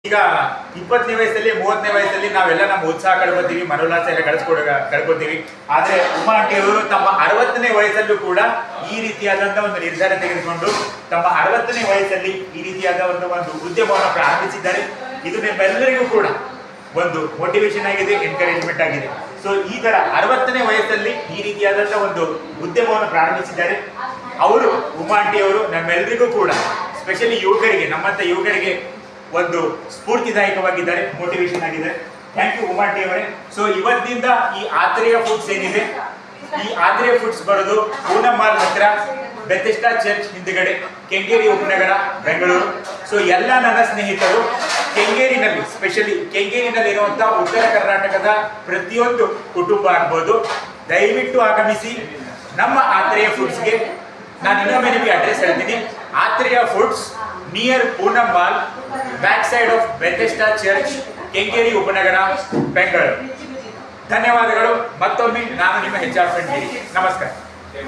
ಈಗ 20ನೇ ವಯಸ್ಸಲ್ಲಿ 30ನೇ ವಯಸ್ಸಲ್ಲಿ ನಾವೆಲ್ಲ ನಮ್ಮ ಉತ್ಸಾಹ ಕಳ್ಕೊತೀವಿ, ಮನೋಲ್ಲಾಸ ಎಲ್ಲ ಕಳ್ಕೊತೀವಿ. ಆದ್ರೆ ಉಮಾ ಆಂಟಿಯವರು ತಮ್ಮ 60ನೇ ವಯಸ್ಸಲ್ಲೂ ಕೂಡ ಈ ರೀತಿಯಾದಂತಹ ಒಂದು ನಿರ್ಧಾರ ತೆಗೆದುಕೊಂಡು ತಮ್ಮ 60ನೇ ವಯಸ್ಸಲ್ಲಿ ಈ ರೀತಿಯಾದ ಒಂದು ಉದ್ಯಮವನ್ನು ಪ್ರಾರಂಭಿಸಿದ್ದಾರೆ. ಇದು ನಿಮ್ಮೆಲ್ಲರಿಗೂ ಕೂಡ ಒಂದು ಮೋಟಿವೇಶನ್ ಆಗಿದೆ, ಎನ್ಕರೇಜ್ಮೆಂಟ್ ಆಗಿದೆ. ಸೊ ಈ ತರ 60ನೇ ವಯಸ್ಸಲ್ಲಿ ಈ ರೀತಿಯಾದಂತಹ ಒಂದು ಉದ್ಯಮವನ್ನು ಪ್ರಾರಂಭಿಸಿದ್ದಾರೆ. ಅವರು ಉಮಾ ಆಂಟಿಯವರು ನಮ್ಮೆಲ್ಲರಿಗೂ ಕೂಡ ಸ್ಪೆಷಲಿ ಯುವಕರಿಗೆ, ನಮ್ಮಂತ ಯುವಕರಿಗೆ ಒಂದು ಸ್ಫೂರ್ತಿದಾಯಕವಾಗಿದ್ದಾರೆ, ಮೋಟಿವೇಶನ್ ಆಗಿದ್ದಾರೆ. ಥ್ಯಾಂಕ್ ಯು ಉಮಾ ಆಂಟಿ ಅವರೇ. ಸೊ ಇವತ್ತಿಂದ ಈ ಆತ್ರೇಯ ಫುಡ್ಸ್ ಏನಿದೆ, ಈ ಆತ್ರೇಯ ಫುಡ್ಸ್ ಬರೋದು ಪೂನಂ ಮಾಲ್ ಹತ್ರ ಬೆಥೆಸ್ಡಾ ಚರ್ಚ್ ಹಿಂದ್ಗಡೆ, ಕೆಂಗೇರಿ ಉಪನಗರ, ಬೆಂಗಳೂರು. ಸೊ ಎಲ್ಲ ನನ್ನ ಸ್ನೇಹಿತರು ಕೆಂಗೇರಿನಲ್ಲಿ, ಸ್ಪೆಷಲಿ ಕೆಂಗೇರಿನಲ್ಲಿರುವಂತಹ ಉತ್ತರ ಕರ್ನಾಟಕದ ಪ್ರತಿಯೊಂದು ಕುಟುಂಬ ಆಗ್ಬೋದು, ದಯವಿಟ್ಟು ಆಗಮಿಸಿ ನಮ್ಮ ಆತ್ರೇಯ ಫುಡ್ಸ್ಗೆ. ನಾನು ಇನ್ನೊಮ್ಮೆ ನಿಮಗೆ ಅಡ್ರೆಸ್ ಹೇಳ್ತೀನಿ. Athreya foods near Poonam mall, back side of Bethesda church, Kengeri Upanagara, Bengaluru. ಧನ್ಯವಾದಗಳು. ಮತ್ತೊಮ್ಮೆ ನಾನು ನಿಮ್ಮ HR ಫ್ರೆಂಡ್ ಗಿರಿ. ನಮಸ್ಕಾರ.